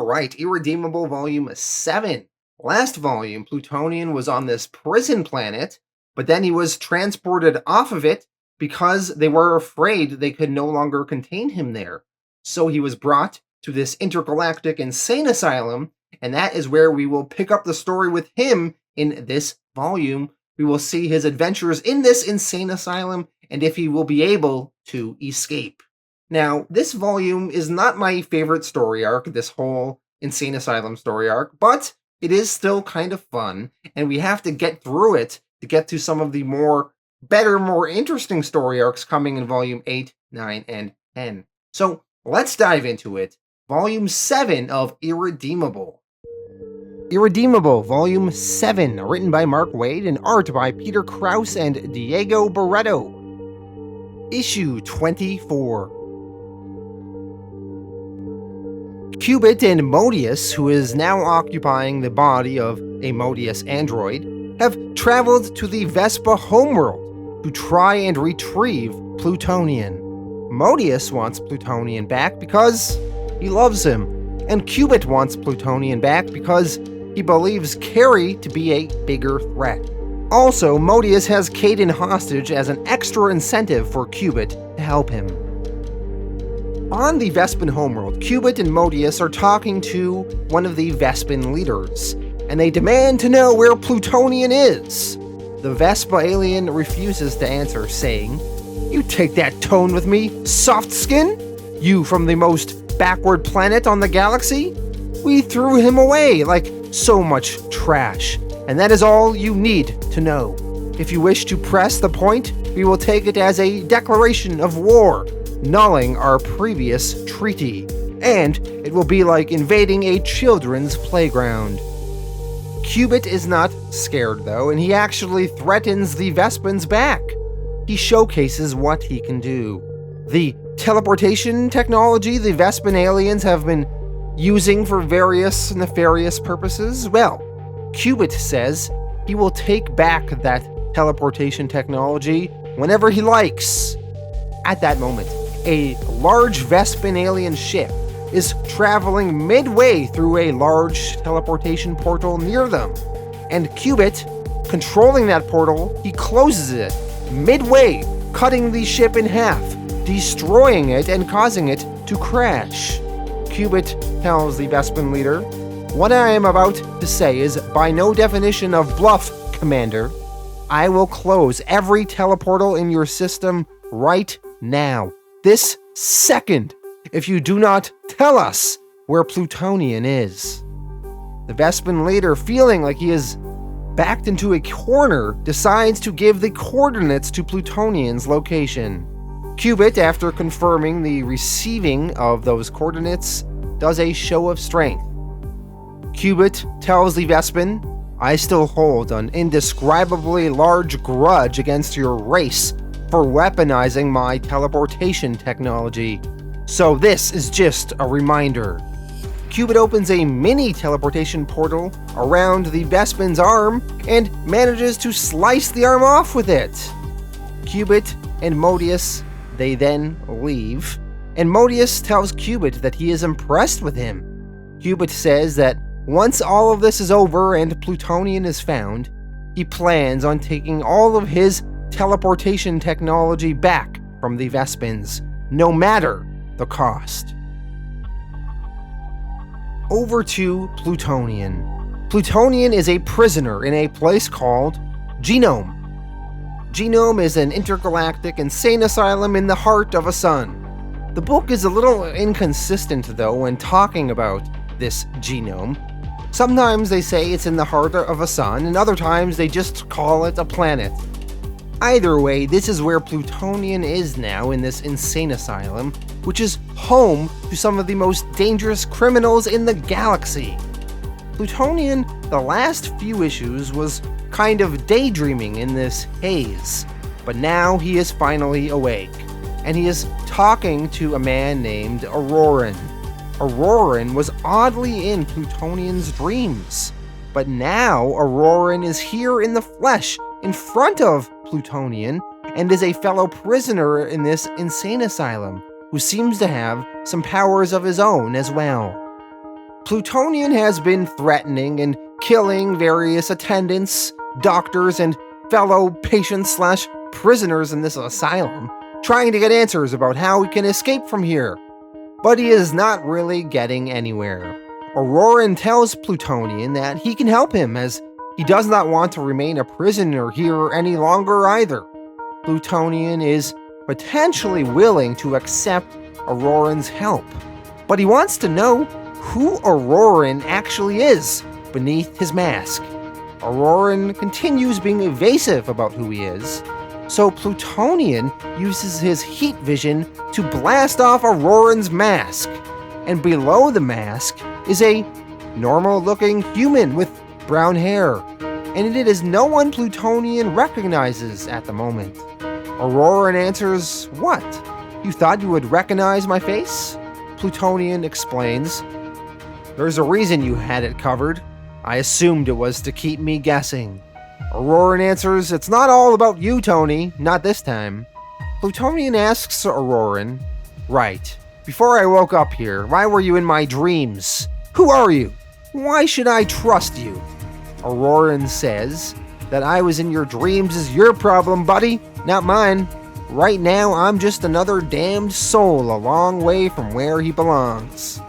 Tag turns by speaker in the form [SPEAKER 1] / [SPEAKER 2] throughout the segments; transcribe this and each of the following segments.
[SPEAKER 1] Alright, Irredeemable Volume 7. Last volume, Plutonian was on this prison planet, but then he was transported off of it because they were afraid they could no longer contain him there. So he was brought to this intergalactic insane asylum, and that is where we will pick up the story with him in this volume. We will see his adventures in this insane asylum and if he will be able to escape. Now, this volume is not my favorite story arc, this whole Insane Asylum story arc, but it is still kind of fun, and we have to get through it to get to some of the better, more interesting story arcs coming in Volume 8, 9, and 10. So, let's dive into it. Volume 7 of Irredeemable. Irredeemable, Volume 7, written by Mark Waid and art by Peter Krause and Diego Barreto. Issue 24. Cubit and Modius, who is now occupying the body of a Modius android, have traveled to the Vespa homeworld to try and retrieve Plutonian. Modius wants Plutonian back because he loves him, and Cubit wants Plutonian back because he believes Carrie to be a bigger threat. Also, Modius has Caden hostage as an extra incentive for Cubit to help him. On the Vespan homeworld, Cubit and Modius are talking to one of the Vespan leaders, and they demand to know where Plutonian is. The Vespa alien refuses to answer, saying, "You take that tone with me, soft skin? You from the most backward planet on the galaxy? We threw him away like so much trash, and that is all you need to know. If you wish to press the point, we will take it as a declaration of war, nulling our previous treaty, and it will be like invading a children's playground." Cubit is not scared though, and he actually threatens the Vespans back. He showcases what he can do. The teleportation technology the Vespan aliens have been using for various nefarious purposes, well, Cubit says he will take back that teleportation technology whenever he likes. At that moment, a large Vespan alien ship is traveling midway through a large teleportation portal near them, and Cubit, controlling that portal, he closes it midway, cutting the ship in half, destroying it and causing it to crash. Cubit tells the Vespan leader, "What I am about to say is by no definition of bluff, Commander. I will close every teleportal in your system right now, this second, if you do not tell us where Plutonian is." The Vespan leader, feeling like he is backed into a corner, decides to give the coordinates to Plutonian's location. Cubit, after confirming the receiving of those coordinates, does a show of strength. Cubit tells the Vespan, "I still hold an indescribably large grudge against your race for weaponizing my teleportation technology, so this is just a reminder." Cubit opens a mini teleportation portal around the Vespan's arm and manages to slice the arm off with it. Cubit and Modius, they then leave, and Modius tells Cubit that he is impressed with him. Cubit says that once all of this is over and Plutonian is found, he plans on taking all of his teleportation technology back from the Vespans, no matter the cost. Over to Plutonian. Plutonian is a prisoner in a place called Genome. Genome is an intergalactic insane asylum in the heart of a sun. The book is a little inconsistent though when talking about this genome. Sometimes they say it's in the heart of a sun, and other times they just call it a planet. Either way, this is where Plutonian is now in this insane asylum, which is home to some of the most dangerous criminals in the galaxy. Plutonian, the last few issues, was kind of daydreaming in this haze, but now he is finally awake, and he is talking to a man named Auroran. Auroran was oddly in Plutonian's dreams, but now Auroran is here in the flesh, in front of Plutonian, and is a fellow prisoner in this insane asylum, who seems to have some powers of his own as well. Plutonian has been threatening and killing various attendants, doctors, and fellow patients/prisoners in this asylum, trying to get answers about how he can escape from here. But he is not really getting anywhere. Auroran tells Plutonian that he can help him, as he does not want to remain a prisoner here any longer either. Plutonian is potentially willing to accept Auroran's help, but he wants to know who Auroran actually is beneath his mask. Auroran continues being evasive about who he is, so Plutonian uses his heat vision to blast off Auroran's mask, and below the mask is a normal-looking human with brown hair, and it is no one Plutonian recognizes at the moment. Auroran answers, "What? You thought you would recognize my face?" Plutonian explains, "There's a reason you had it covered. I assumed it was to keep me guessing." Auroran answers, "It's not all about you, Tony, not this time." Plutonian asks Auroran, "Right, before I woke up here, why were you in my dreams? Who are you? Why should I trust you?" Auroran says, "That I was in your dreams is your problem, buddy, not mine. Right now, I'm just another damned soul a long way from where he belongs.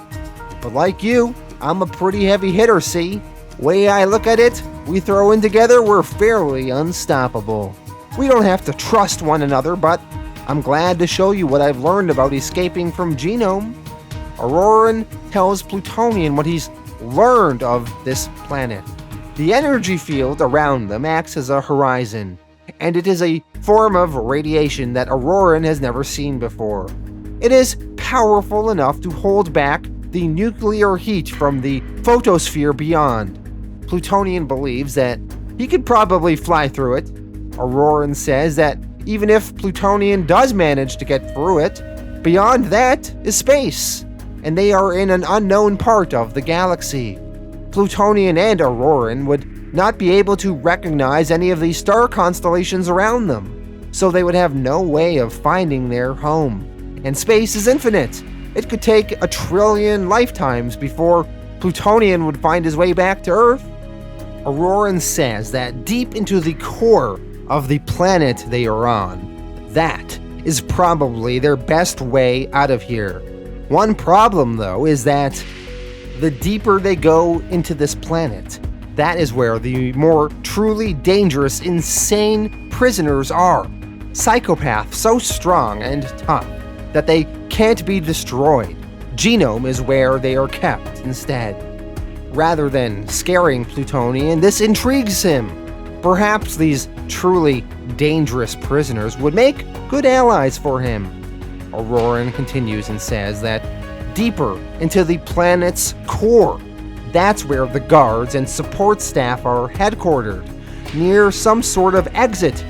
[SPEAKER 1] But like you, I'm a pretty heavy hitter, see? Way I look at it, we throw in together, we're fairly unstoppable. We don't have to trust one another, but I'm glad to show you what I've learned about escaping from Genome." Auroran tells Plutonian what he's learned of this planet. The energy field around them acts as a horizon, and it is a form of radiation that Auroran has never seen before. It is powerful enough to hold back the nuclear heat from the photosphere beyond. Plutonian believes that he could probably fly through it. Auroran says that even if Plutonian does manage to get through it, beyond that is space, and they are in an unknown part of the galaxy. Plutonian and Auroran would not be able to recognize any of the star constellations around them, so they would have no way of finding their home. And space is infinite. It could take 1 trillion lifetimes before Plutonian would find his way back to Earth. Auroran says that deep into the core of the planet they are on, that is probably their best way out of here. One problem, though, is that the deeper they go into this planet, that is where the more truly dangerous, insane prisoners are. Psychopaths so strong and tough that they can't be destroyed. Genome is where they are kept instead. Rather than scaring Plutonian, this intrigues him. Perhaps these truly dangerous prisoners would make good allies for him. Auroran continues and says that deeper into the planet's core, that's where the guards and support staff are headquartered, near some sort of exit.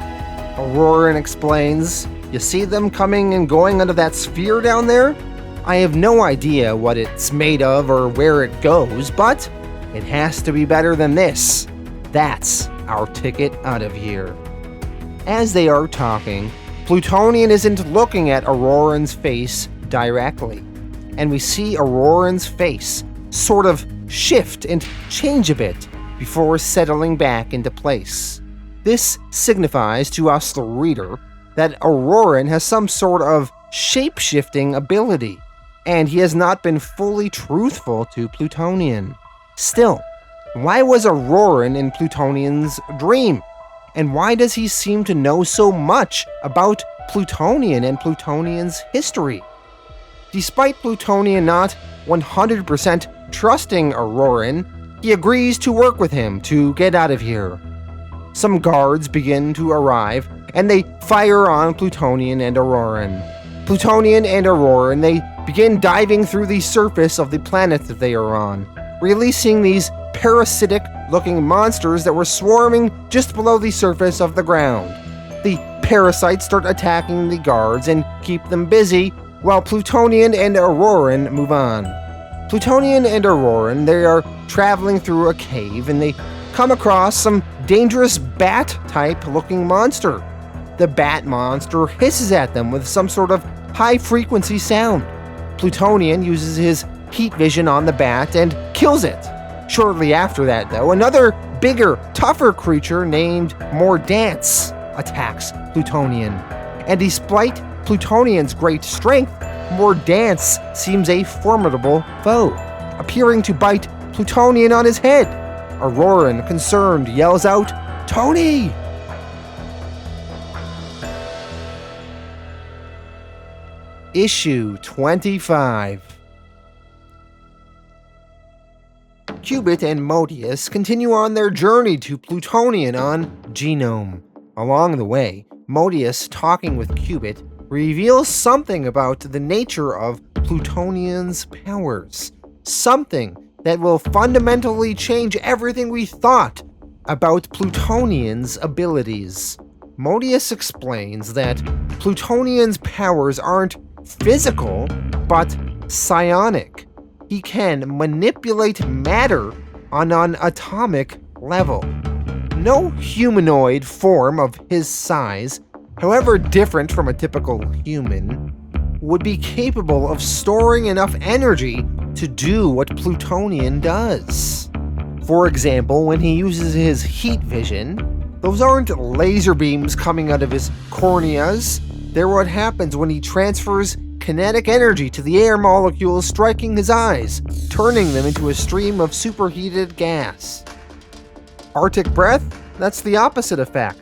[SPEAKER 1] Auroran explains, "You see them coming and going out of that sphere down there? I have no idea what it's made of or where it goes, but it has to be better than this. That's our ticket out of here." As they are talking, Plutonian isn't looking at Auroran's face directly, and we see Auroran's face sort of shift and change a bit before settling back into place. This signifies to us, the reader, that Auroran has some sort of shape-shifting ability, and he has not been fully truthful to Plutonian. Still, why was Auroran in Plutonian's dream? And why does he seem to know so much about Plutonian and Plutonian's history? Despite Plutonian not 100% trusting Auroran, he agrees to work with him to get out of here. Some guards begin to arrive, and they fire on Plutonian and Auroran. Plutonian and Auroran, they begin diving through the surface of the planet that they are on, releasing these parasitic-looking monsters that were swarming just below the surface of the ground. The parasites start attacking the guards and keep them busy, while Plutonian and Auroran move on. Plutonian and Auroran, they are traveling through a cave, and they come across some dangerous bat-type looking monster. The bat monster hisses at them with some sort of high-frequency sound. Plutonian uses his heat vision on the bat and kills it. Shortly after that, though, another bigger, tougher creature named Mordance attacks Plutonian. And despite Plutonian's great strength, Mordance seems a formidable foe, appearing to bite Plutonian on his head. Auroran, concerned, yells out, "Tony!" Issue 25. Cubit and Modius continue on their journey to Plutonian on Genome. Along the way, Modius, talking with Cubit, reveals something about the nature of Plutonian's powers. Something that will fundamentally change everything we thought about Plutonian's abilities. Modius explains that Plutonian's powers aren't physical, but psionic. He can manipulate matter on an atomic level. No humanoid form of his size, however different from a typical human, would be capable of storing enough energy to do what Plutonian does. For example, when he uses his heat vision, those aren't laser beams coming out of his corneas. They're what happens when he transfers kinetic energy to the air molecules striking his eyes, turning them into a stream of superheated gas. Arctic breath? That's the opposite effect.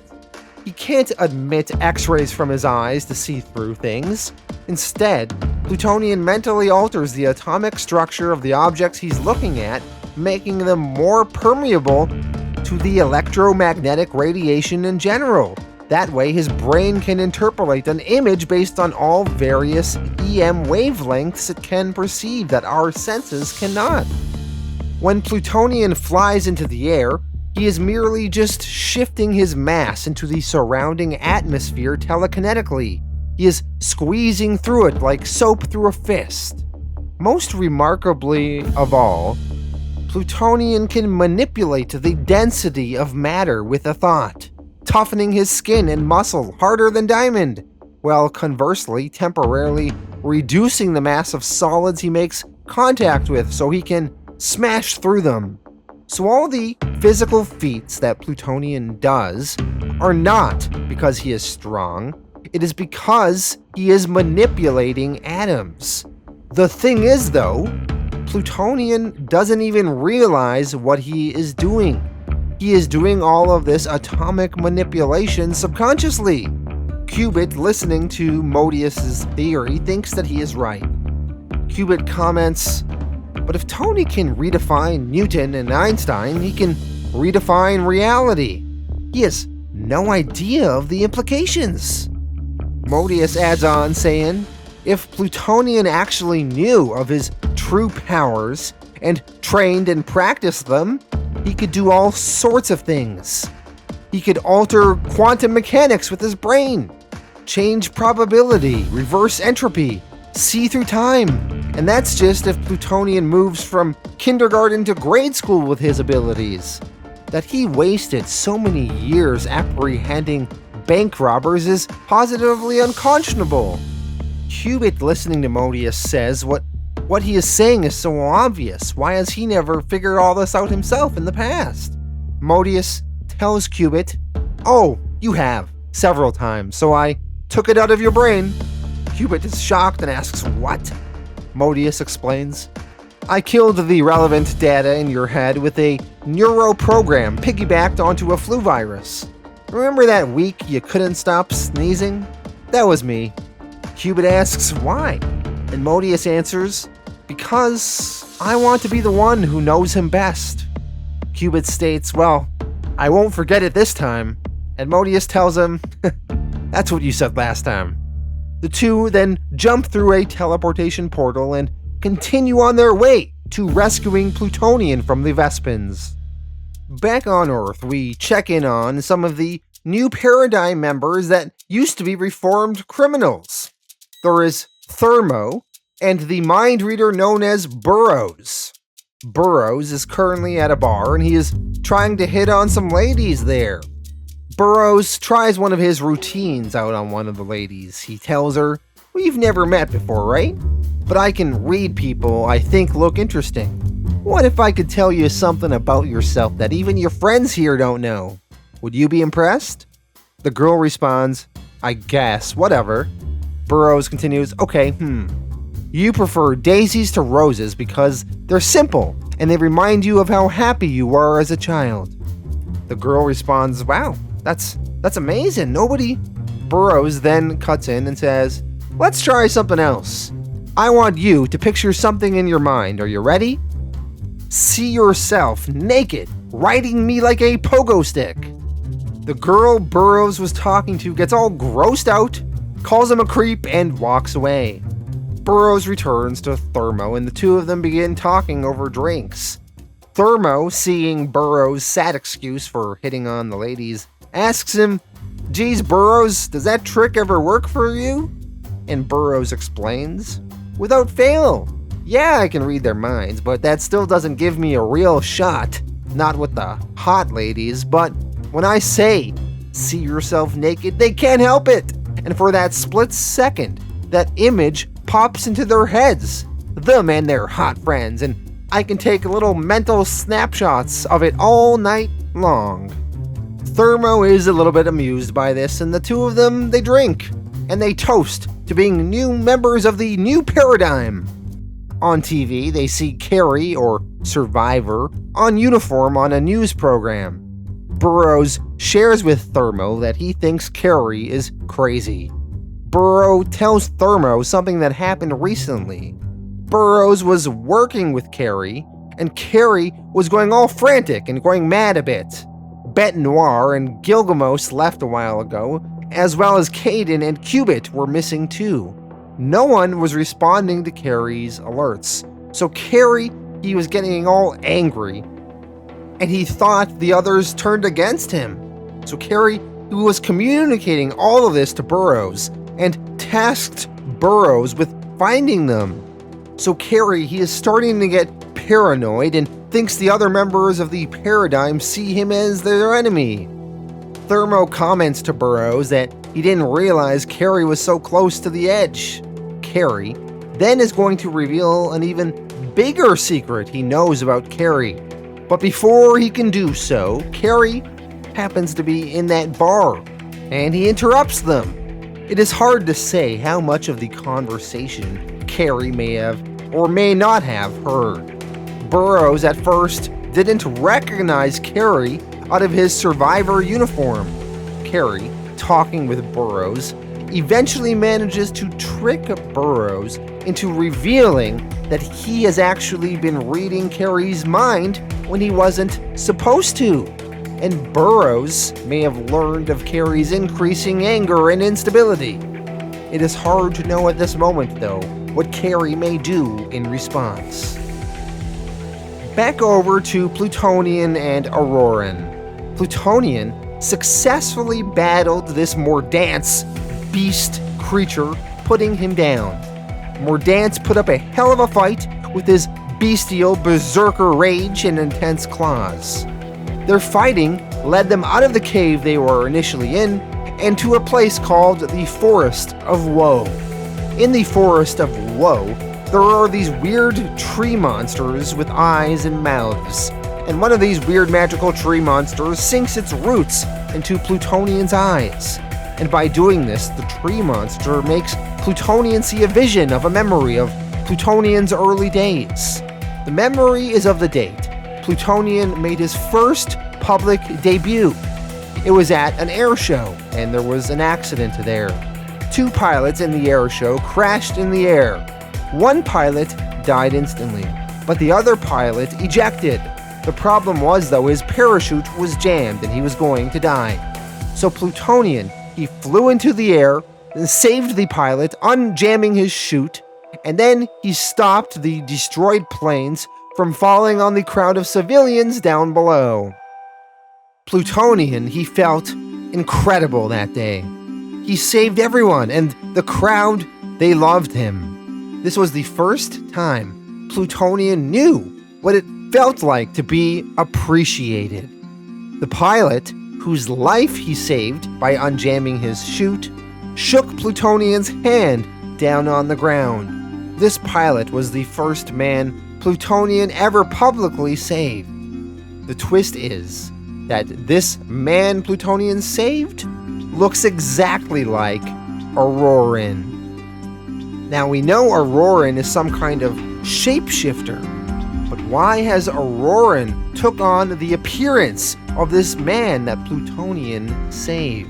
[SPEAKER 1] He can't emit X-rays from his eyes to see through things. Instead, Plutonian mentally alters the atomic structure of the objects he's looking at, making them more permeable to the electromagnetic radiation in general. That way, his brain can interpolate an image based on all various EM wavelengths it can perceive that our senses cannot. When Plutonian flies into the air, he is merely just shifting his mass into the surrounding atmosphere telekinetically. He is squeezing through it like soap through a fist. Most remarkably of all, Plutonian can manipulate the density of matter with a thought, toughening his skin and muscle harder than diamond, while conversely temporarily reducing the mass of solids he makes contact with so he can smash through them. So all the physical feats that Plutonian does are not because he is strong, it is because he is manipulating atoms. The thing is, though, Plutonian doesn't even realize what he is doing. He is doing all of this atomic manipulation subconsciously. Cubit, listening to Modius's theory, thinks that he is right. Cubit comments, "But if Tony can redefine Newton and Einstein, he can redefine reality. He has no idea of the implications." Modius adds on, saying, "If Plutonian actually knew of his true powers and trained and practiced them, he could do all sorts of things. He could alter quantum mechanics with his brain, change probability, reverse entropy, see through time. And that's just if Plutonian moves from kindergarten to grade school with his abilities. That he wasted so many years apprehending bank robbers is positively unconscionable." Cubit, listening to Modius, says what he is saying is so obvious. Why has he never figured all this out himself in the past? Modius tells Cubit, "Oh, you have, several times, so I took it out of your brain." Cubit is shocked and asks, "What?" Modius explains, "I killed the relevant data in your head with a neuro program piggybacked onto a flu virus. Remember that week you couldn't stop sneezing? That was me." Cubit asks why, and Modius answers, "Because I want to be the one who knows him best." Cubit states, "Well, I won't forget it this time," and Modius tells him, "That's what you said last time." The two then jump through a teleportation portal and continue on their way to rescuing Plutonian from the Vespins. Back on Earth, we check in on some of the new Paradigm members that used to be reformed criminals. There is Thermo, and the mind reader known as Burroughs. Burroughs is currently at a bar and he is trying to hit on some ladies there. Burroughs tries one of his routines out on one of the ladies. He tells her, We've never met before, right? But I can read people I think look interesting. What if I could tell you something about yourself that even your friends here don't know? Would you be impressed? The girl responds, I guess, whatever. Burroughs continues, okay, You prefer daisies to roses because they're simple and they remind you of how happy you were as a child. The girl responds, wow, that's amazing. Nobody. Burroughs then cuts in and says, let's try something else. I want you to picture something in your mind. Are you ready? See yourself naked, riding me like a pogo stick. The girl Burroughs was talking to gets all grossed out, calls him a creep, and walks away. Burroughs returns to Thermo, and the two of them begin talking over drinks. Thermo, seeing Burroughs' sad excuse for hitting on the ladies, asks him, geez, Burroughs, does that trick ever work for you? And Burroughs explains, without fail. Yeah, I can read their minds, but that still doesn't give me a real shot. Not with the hot ladies, but when I say, see yourself naked, they can't help it. And for that split second, that image pops into their heads. Them and their hot friends, and I can take little mental snapshots of it all night long. Thermo is a little bit amused by this, and the two of them, they drink, and they toast to being new members of the new paradigm. On TV, they see Carrie, or Survivor, on uniform on a news program. Burroughs shares with Thermo that he thinks Carrie is crazy. Burroughs tells Thermo something that happened recently. Burroughs was working with Carrie, and Carrie was going all frantic and going mad a bit. Bete Noir and Gilgamos left a while ago, as well as Caden and Cubit were missing too. No one was responding to Carrie's alerts, so Carrie, he was getting all angry, and he thought the others turned against him. So Carrie, who was communicating all of this to Burroughs, and tasked Burroughs with finding them. So Carrie, he is starting to get paranoid and thinks the other members of the paradigm see him as their enemy. Thermo comments to Burroughs that he didn't realize Carrie was so close to the edge. Carrie then is going to reveal an even bigger secret he knows about Carrie. But before he can do so, Carrie happens to be in that bar, and he interrupts them. It is hard to say how much of the conversation Carrie may have or may not have heard. Burroughs at first didn't recognize Carrie out of his Survivor uniform. Carrie, talking with Burroughs, eventually manages to trick Burroughs into revealing that he has actually been reading Carrie's mind when he wasn't supposed to. And Burroughs may have learned of Carrie's increasing anger and instability. It is hard to know at this moment, though, what Carrie may do in response. Back over to Plutonian and Auroran. Plutonian successfully battled this Mordance beast creature, putting him down. Mordance put up a hell of a fight with his bestial berserker rage and intense claws. Their fighting led them out of the cave they were initially in and to a place called the Forest of Woe. In the Forest of Woe, there are these weird tree monsters with eyes and mouths, and one of these weird magical tree monsters sinks its roots into Plutonian's eyes. And by doing this, the tree monster makes Plutonian see a vision of a memory of Plutonian's early days. The memory is of the date Plutonian made his first public debut. It was at an air show, and there was an accident there. 2 pilots in the air show crashed in the air. One pilot died instantly, but the other pilot ejected. The problem was, though, his parachute was jammed and he was going to die. So Plutonian, he flew into the air and saved the pilot, unjamming his chute, and then he stopped the destroyed planes from falling on the crowd of civilians down below. Plutonian, he felt incredible that day. He saved everyone, and the crowd, they loved him. This was the first time Plutonian knew what it felt like to be appreciated. The pilot, whose life he saved by unjamming his chute, shook Plutonian's hand down on the ground. This pilot was the first man Plutonian ever publicly saved. The twist is that this man Plutonian saved looks exactly like Auroran. Now we know Auroran is some kind of shapeshifter, but why has Auroran took on the appearance of this man that Plutonian saved?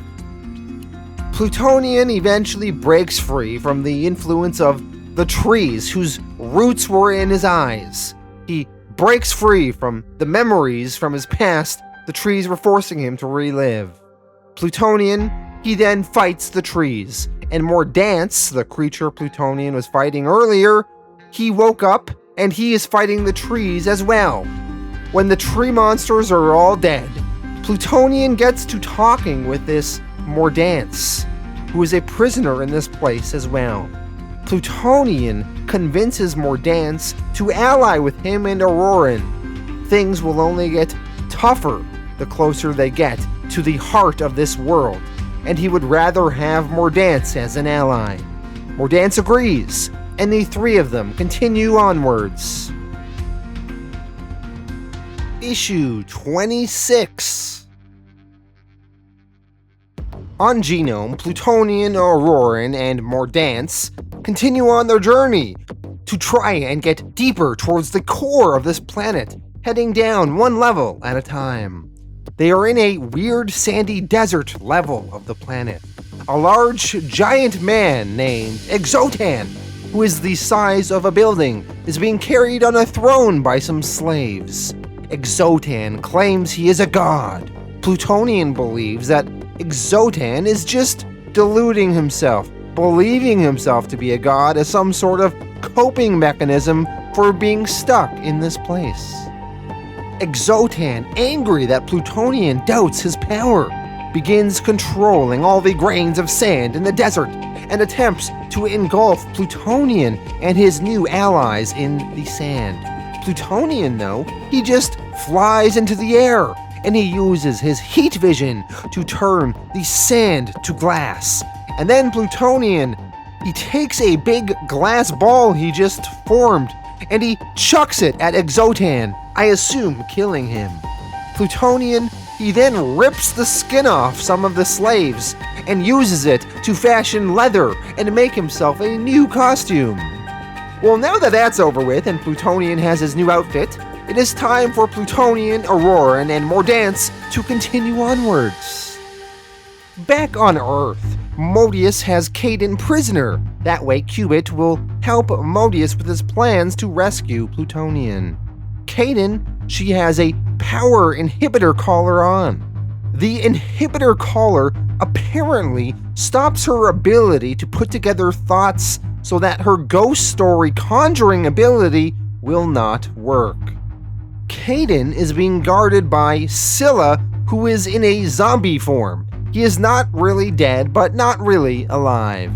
[SPEAKER 1] Plutonian eventually breaks free from the influence of the trees whose roots were in his eyes. He breaks free from the memories from his past the trees were forcing him to relive. Plutonian, he then fights the trees, and Mordance, the creature Plutonian was fighting earlier, he woke up and he is fighting the trees as well. When the tree monsters are all dead, Plutonian gets to talking with this Mordance, who is a prisoner in this place as well. Plutonian convinces Mordance to ally with him and Auroran. Things will only get tougher the closer they get to the heart of this world, and he would rather have Mordance as an ally. Mordance agrees, and the three of them continue onwards. Issue 26. On Genome, Plutonian, Auroran, and Mordance continue on their journey to try and get deeper towards the core of this planet, heading down one level at a time. They are in a weird sandy desert level of the planet. A large, giant man named Exotan, who is the size of a building, is being carried on a throne by some slaves. Exotan claims he is a god. Plutonian believes that Exotan is just deluding himself, believing himself to be a god as some sort of coping mechanism for being stuck in this place. Exotan, angry that Plutonian doubts his power, begins controlling all the grains of sand in the desert and attempts to engulf Plutonian and his new allies in the sand. Plutonian, though, he just flies into the air, and he uses his heat vision to turn the sand to glass. And then Plutonian, he takes a big glass ball he just formed, and he chucks it at Exotan, I assume killing him. Plutonian, he then rips the skin off some of the slaves and uses it to fashion leather and make himself a new costume. Well, now that that's over with and Plutonian has his new outfit, it is time for Plutonian, Auroran, and Mordance to continue onwards. Back on Earth, Modius has Caden prisoner. That way Cubit will help Modius with his plans to rescue Plutonian. Caden, she has a power inhibitor collar on. The inhibitor collar apparently stops her ability to put together thoughts so that her ghost story conjuring ability will not work. Caden is being guarded by Scylla, who is in a zombie form. He is not really dead, but not really alive.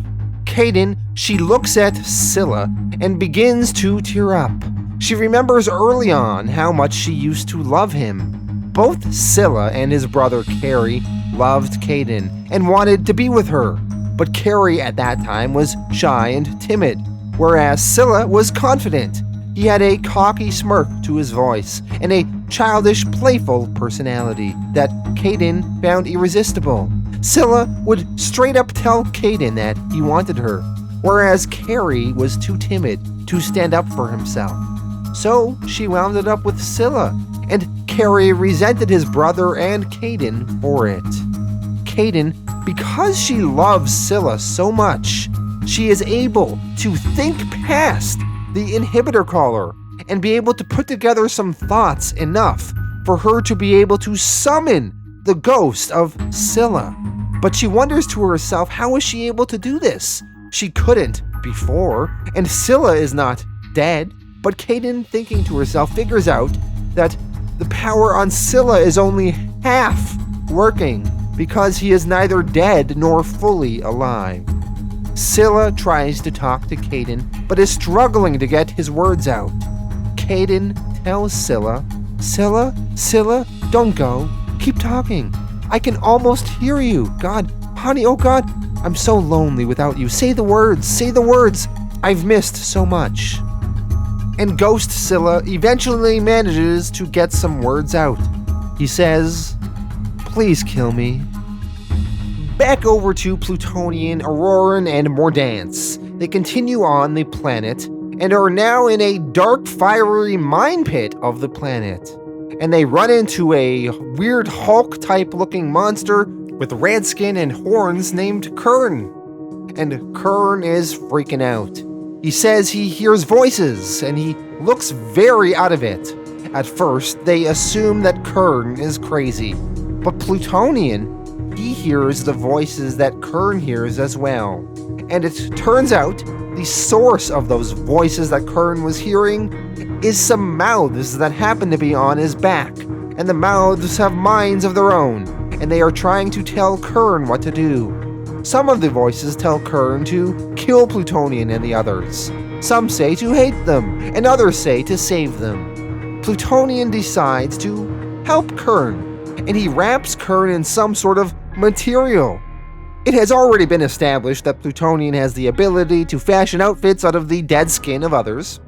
[SPEAKER 1] Caden, she looks at Scylla and begins to tear up. She remembers early on how much she used to love him. Both Scylla and his brother Carrie loved Caden and wanted to be with her, but Carrie at that time was shy and timid, whereas Scylla was confident. He had a cocky smirk to his voice and a childish, playful personality that Caden found irresistible. Scylla would straight up tell Caden that he wanted her, whereas Carrie was too timid to stand up for himself. So she wound it up with Scylla, and Carrie resented his brother and Caden for it. Caden, because she loves Scylla so much, she is able to think past the inhibitor collar and be able to put together some thoughts enough for her to be able to summon the ghost of Scylla. But she wonders to herself, how is she able to do this? She couldn't before, and Scylla is not dead. But Caden, thinking to herself, figures out that the power on Scylla is only half working because he is neither dead nor fully alive. Scylla tries to talk to Caden, but is struggling to get his words out. Caden tells Scylla, Scylla, don't go. Keep talking. I can almost hear you. God, honey, oh God, I'm so lonely without you. Say the words. I've missed so much. And Ghost Scylla eventually manages to get some words out. He says, please kill me. Back over to Plutonian, Auroran, and Mordance. They continue on the planet and are now in a dark, fiery mine pit of the planet. And they run into a weird Hulk-type looking monster with red skin and horns named Kern. And Kern is freaking out. He says he hears voices, and he looks very out of it. At first, they assume that Kern is crazy, but Plutonian, he hears the voices that Kern hears as well. And it turns out the source of those voices that Kern was hearing is some mouths that happen to be on his back, and the mouths have minds of their own, and they are trying to tell Kern what to do. Some of the voices tell Kern to kill Plutonian and the others. Some say to hate them, and others say to save them. Plutonian decides to help Kern, and he wraps Kern in some sort of material. It has already been established that Plutonian has the ability to fashion outfits out of the dead skin of others.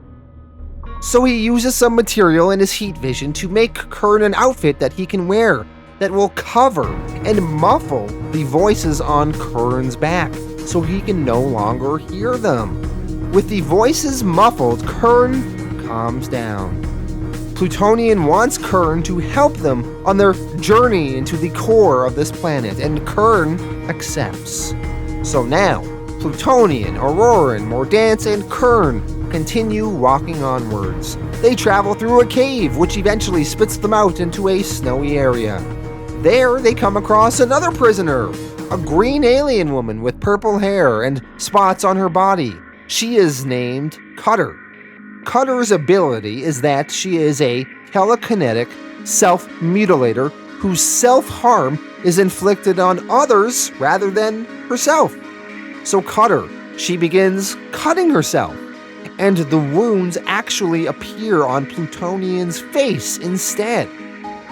[SPEAKER 1] So he uses some material in his heat vision to make Kern an outfit that he can wear that will cover and muffle the voices on Kern's back so he can no longer hear them. With the voices muffled, Kern calms down. Plutonian wants Kern to help them on their journey into the core of this planet, and Kern accepts. So now, Plutonian, Auroran, Mordance, and Kern continue walking onwards. They travel through a cave, which eventually spits them out into a snowy area. There, they come across another prisoner, a green alien woman with purple hair and spots on her body. She is named Cutter. Cutter's ability is that she is a telekinetic self-mutilator whose self-harm is inflicted on others rather than herself. So Cutter, she begins cutting herself, and the wounds actually appear on Plutonian's face instead.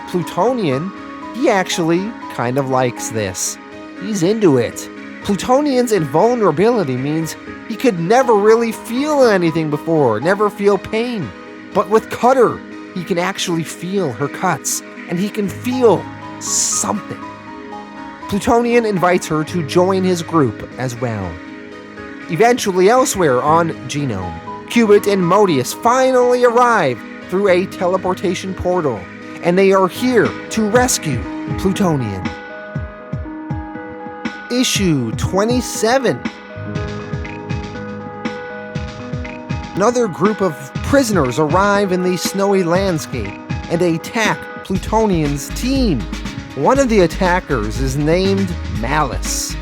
[SPEAKER 1] Plutonian, he actually kind of likes this. He's into it. Plutonian's invulnerability means he could never really feel anything before, never feel pain. But with Cutter, he can actually feel her cuts, and he can feel something. Plutonian invites her to join his group as well. Eventually, elsewhere on Genome, Cubit and Modius finally arrive through a teleportation portal, and they are here to rescue Plutonian. Issue 27. Another group of prisoners arrive in the snowy landscape and attack Plutonian's team. One of the attackers is named Malice.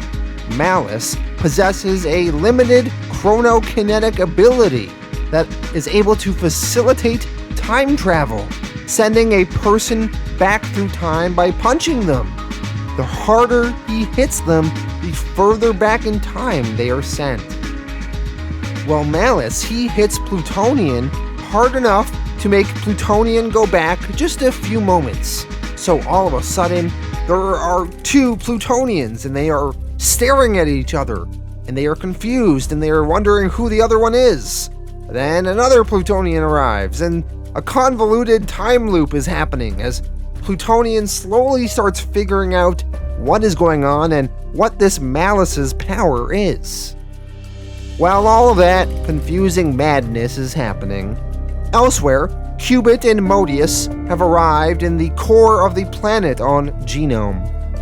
[SPEAKER 1] Malice possesses a limited chronokinetic ability that is able to facilitate time travel, sending a person back through time by punching them. The harder he hits them, the further back in time they are sent. While Malice, he hits Plutonian hard enough to make Plutonian go back just a few moments. So all of a sudden, there are two Plutonians, and they are staring at each other, and they are confused, and they are wondering who the other one is. Then another Plutonian arrives, and a convoluted time loop is happening as Plutonian slowly starts figuring out what is going on and what this Malice's power is. While all of that confusing madness is happening, elsewhere, Cubit and Modius have arrived in the core of the planet on Genome.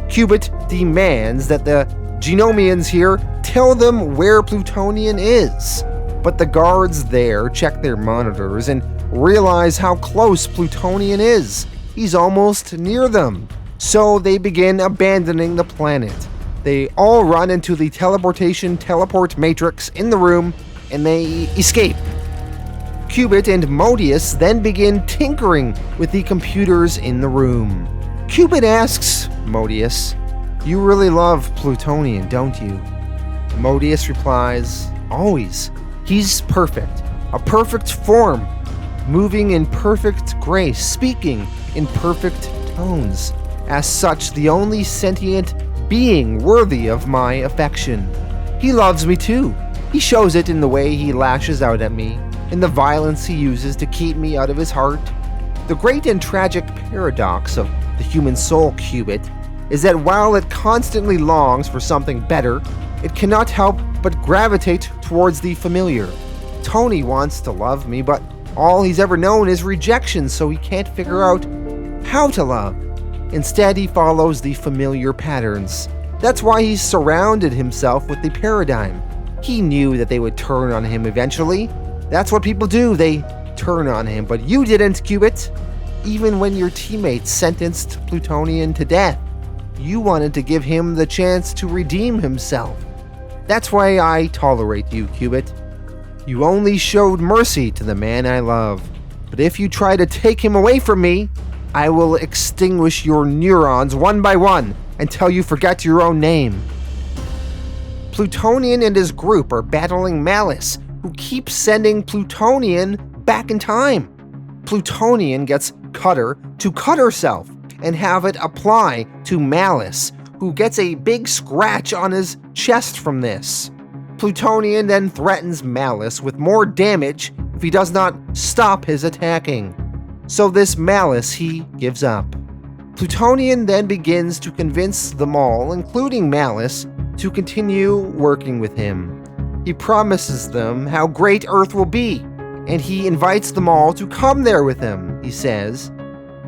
[SPEAKER 1] Cubit demands that the Genomians here tell them where Plutonian is, but the guards there check their monitors and realize how close Plutonian is. He's almost near them. So they begin abandoning the planet. They all run into the teleportation teleport matrix in the room, and they escape. Cubit and Modius then begin tinkering with the computers in the room. Cubit asks Modius, "You really love Plutonian, don't you?" Modius replies, "Always. He's perfect. A perfect form. Moving in perfect grace, speaking in perfect tones. As such, the only sentient being worthy of my affection. He loves me too. He shows it in the way he lashes out at me, in the violence he uses to keep me out of his heart. The great and tragic paradox of the human soul, Cubit, is that while it constantly longs for something better, it cannot help but gravitate towards the familiar. Tony wants to love me, but all he's ever known is rejection, so he can't figure out how to love. Instead, he follows the familiar patterns. That's why he's surrounded himself with the paradigm. He knew that they would turn on him eventually. That's what people do, they turn on him, but you didn't, Cubit. Even when your teammates sentenced Plutonian to death, you wanted to give him the chance to redeem himself. That's why I tolerate you, Cubit. You only showed mercy to the man I love. But if you try to take him away from me, I will extinguish your neurons one by one until you forget your own name. Plutonian and his group are battling Malice, who keeps sending Plutonian back in time. Plutonian gets Cutter to cut herself and have it apply to Malice, who gets a big scratch on his chest from this. Plutonian then threatens Malice with more damage if he does not stop his attacking. So this Malice he gives up. Plutonian then begins to convince them all, including Malice, to continue working with him. He promises them how great Earth will be, and he invites them all to come there with him. He says,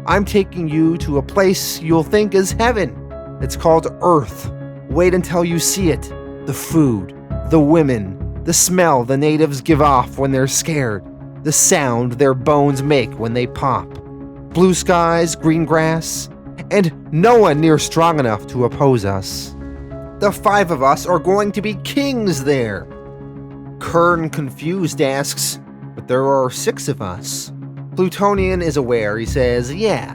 [SPEAKER 1] "I'm taking you to a place you'll think is heaven. It's called Earth. Wait until you see it. The food, the women, the smell the natives give off when they're scared, the sound their bones make when they pop. Blue skies, green grass, and no one near strong enough to oppose us. The 5 of us are going to be kings there." Kern, confused, asks, "But there are 6 of us." Plutonian is aware. He says, "Yeah,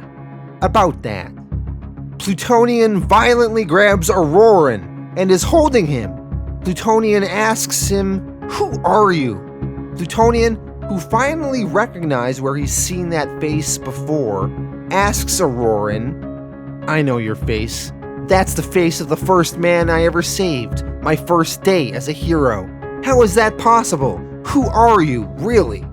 [SPEAKER 1] about that." Plutonian violently grabs Auroran and is holding him. Plutonian asks him, "Who are you?" Plutonian, who finally recognized where he's seen that face before, asks Auroran, "I know your face. That's the face of the first man I ever saved, my first day as a hero. How is that possible? Who are you, really?"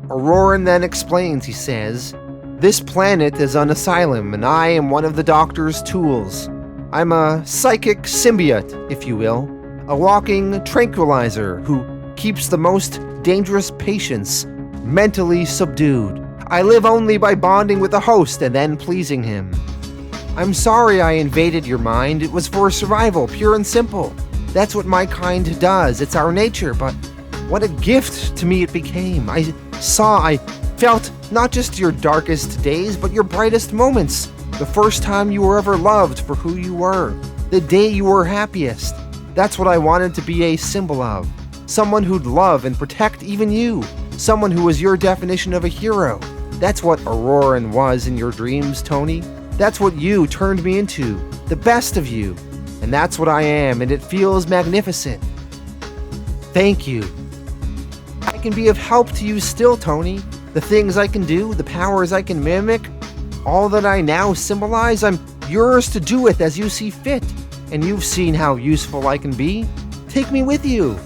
[SPEAKER 1] Auroran then explains. He says, "This planet is an asylum, and I am one of the doctor's tools. I'm a psychic symbiote, if you will, a walking tranquilizer who keeps the most dangerous patients mentally subdued. I live only by bonding with the host and then pleasing him. I'm sorry I invaded your mind. It was for survival, pure and simple. That's what my kind does. It's our nature, but what a gift to me it became. I felt not just your darkest days, but your brightest moments. The first time you were ever loved for who you were. The day you were happiest. That's what I wanted to be a symbol of. Someone who'd love and protect even you. Someone who was your definition of a hero. That's what Auroran was in your dreams, Tony. That's what you turned me into. The best of you. And that's what I am, and it feels magnificent. Thank you. I can be of help to you still, Tony. The things I can do, the powers I can mimic, all that I now symbolize, I'm yours to do with as you see fit. And you've seen how useful I can be. Take me with you."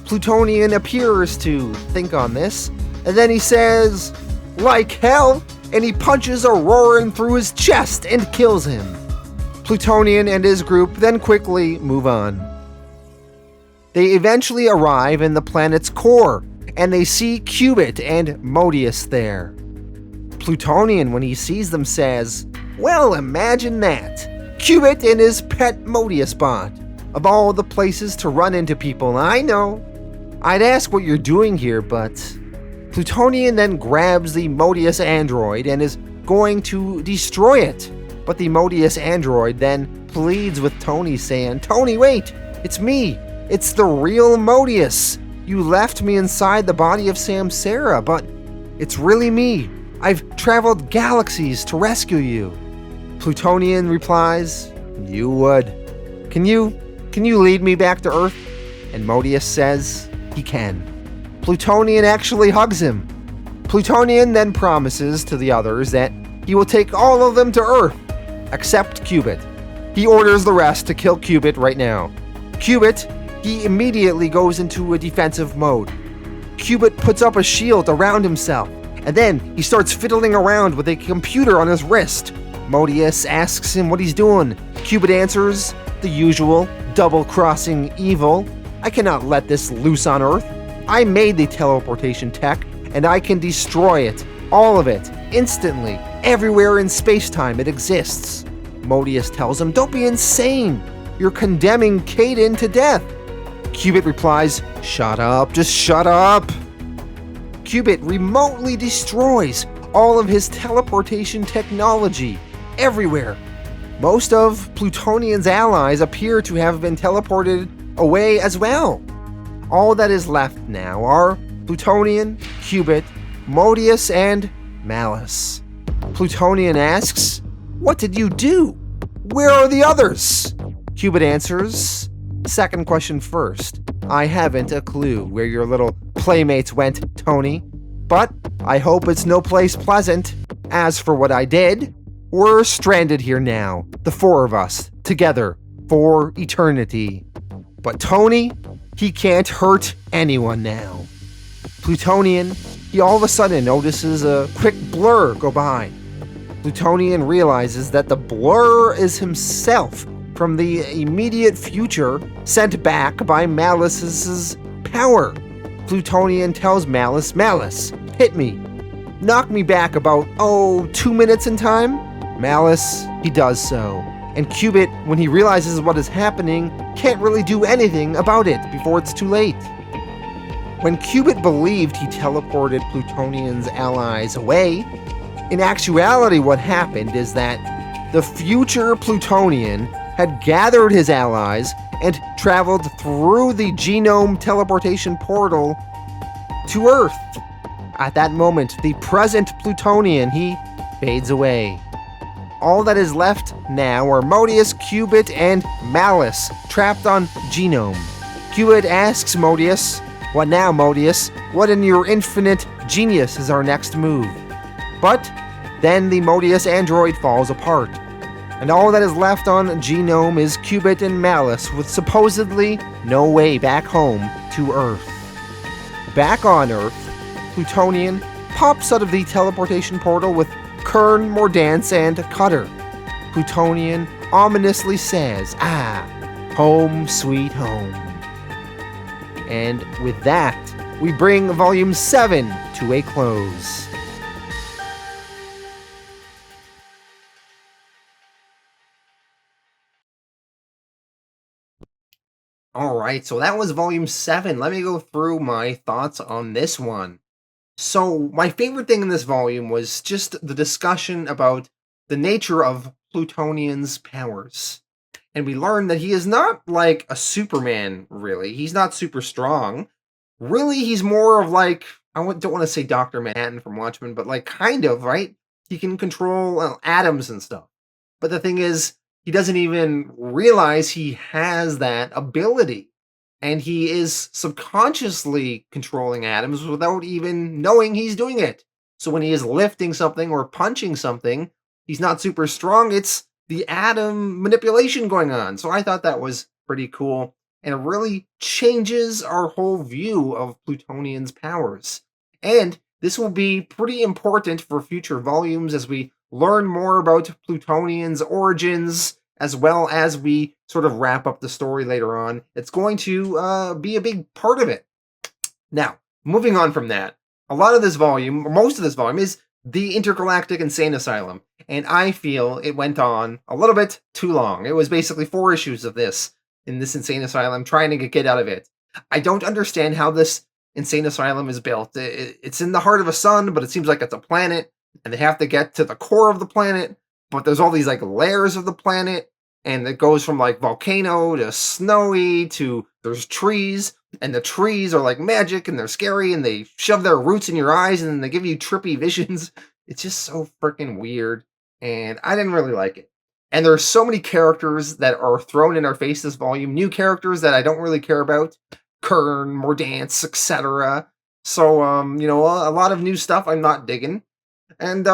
[SPEAKER 1] Plutonian appears to think on this, and then he says, "Like hell," and he punches Auroran through his chest and kills him. Plutonian and his group then quickly move on. They eventually arrive in the planet's core, and they see Cubit and Modius there. Plutonian, when he sees them, says, "Well, imagine that. Cubit and his pet Modius bot. Of all the places to run into people, I know. I'd ask what you're doing here, but..." Plutonian then grabs the Modius android and is going to destroy it. But the Modius android then pleads with Tony, saying, "Tony, wait! It's me! It's the real Modius! You left me inside the body of Samsara, but it's really me. I've traveled galaxies to rescue you." Plutonian replies, "You would. Can you lead me back to Earth?" And Modius says he can. Plutonian actually hugs him. Plutonian then promises to the others that he will take all of them to Earth, except Cubit. He orders the rest to kill Cubit right now. Cubit, he immediately goes into a defensive mode. Cubit puts up a shield around himself, and then he starts fiddling around with a computer on his wrist. Modius asks him what he's doing. Cubit answers, the usual, double-crossing evil. I cannot let this loose on Earth. I made the teleportation tech, and I can destroy it. All of it, instantly, everywhere in space-time it exists. Modius tells him, don't be insane. You're condemning Caden to death. Cubit replies, shut up, just shut up. Cubit remotely destroys all of his teleportation technology everywhere. Most of Plutonian's allies appear to have been teleported away as well. All that is left now are Plutonian, Cubit, Modius, and Malice. Plutonian asks, what did you do? Where are the others? Cubit answers, second question first. I haven't a clue where your little playmates went, Tony, but I hope it's no place pleasant. As for what I did, we're stranded here now, the four of us, together, for eternity. But Tony, he can't hurt anyone now. Plutonian, he all of a sudden notices a quick blur go by. Plutonian realizes that the blur is himself from the immediate future sent back by Malice's power. Plutonian tells Malice, Malice, hit me. Knock me back about, 2 minutes in time? Malice, he does so. And Cubit, when he realizes what is happening, can't really do anything about it before it's too late. When Cubit believed he teleported Plutonian's allies away, in actuality what happened is that the future Plutonian had gathered his allies and traveled through the genome teleportation portal to Earth. At that moment, the present Plutonian, he fades away. All that is left now are Modius, Cubit, and Malice, trapped on Genome. Cubit asks Modius, what now, Modius? What in your infinite genius is our next move? But then the Modius android falls apart, and all that is left on Genome is Cubit and Malice, with supposedly no way back home to Earth. Back on Earth, Plutonian pops out of the teleportation portal with Kern, Mordance, and Cutter. Plutonian ominously says, home sweet home. And with that, we bring Volume 7 to a close. Alright, so that was Volume 7. Let me go through my thoughts on this one. So, my favorite thing in this volume was just the discussion about the nature of Plutonian's powers. And we learned that he is not like a Superman, really. He's not super strong. Really, he's more of like, I don't want to say Dr. Manhattan from Watchmen, but like kind of, right? He can control atoms and stuff. But the thing is, he doesn't even realize he has that ability. And he is subconsciously controlling atoms without even knowing he's doing it. So when he is lifting something or punching something, he's not super strong. It's the atom manipulation going on. So I thought that was pretty cool. And it really changes our whole view of Plutonian's powers. And this will be pretty important for future volumes as we learn more about Plutonian's origins, as well as we sort of wrap up the story later on. It's going to be a big part of it. Now, moving on from that, a lot of this volume, or most of this volume, is the Intergalactic Insane Asylum. And I feel it went on a little bit too long. It was basically 4 issues of this, in this Insane Asylum, trying to get out of it. I don't understand how this Insane Asylum is built. It's in the heart of a sun, but it seems like it's a planet, and they have to get to the core of the planet, but there's all these like layers of the planet, and it goes from like volcano to snowy to there's trees, and the trees are like magic and they're scary and they shove their roots in your eyes and then they give you trippy visions. It's just so freaking weird, and I didn't really like it. And there are so many characters that are thrown in our face this volume, new characters that I don't really care about, Kern, Mordance, etc. So, a lot of new stuff I'm not digging. And,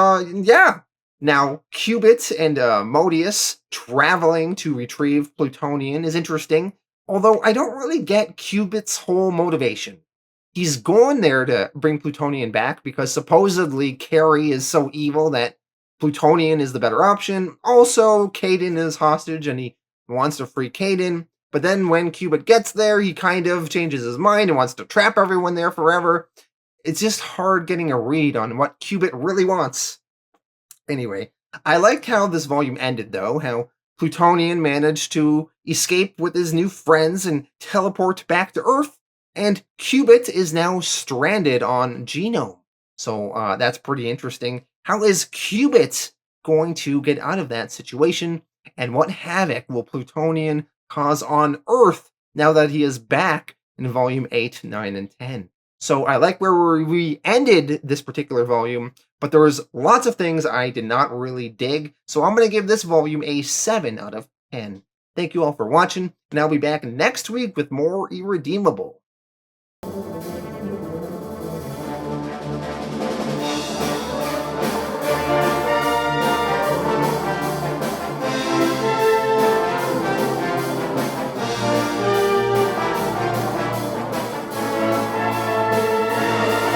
[SPEAKER 1] yeah, Now, Cubit and Modius traveling to retrieve Plutonian is interesting, although I don't really get Cubit's whole motivation. He's going there to bring Plutonian back because supposedly Carrie is so evil that Plutonian is the better option. Also, Caden is hostage and he wants to free Caden. But then when Cubit gets there, he kind of changes his mind and wants to trap everyone there forever. It's just hard getting a read on what Cubit really wants. Anyway, I liked how this volume ended, though, how Plutonian managed to escape with his new friends and teleport back to Earth, and Cubit is now stranded on Genome. So that's pretty interesting. How is Cubit going to get out of that situation, and what havoc will Plutonian cause on Earth now that he is back in Volume 8, 9, and 10? So I like where we ended this particular volume, but there was lots of things I did not really dig, so I'm going to give this volume a 7 out of 10. Thank you all for watching, and I'll be back next week with more Irredeemable.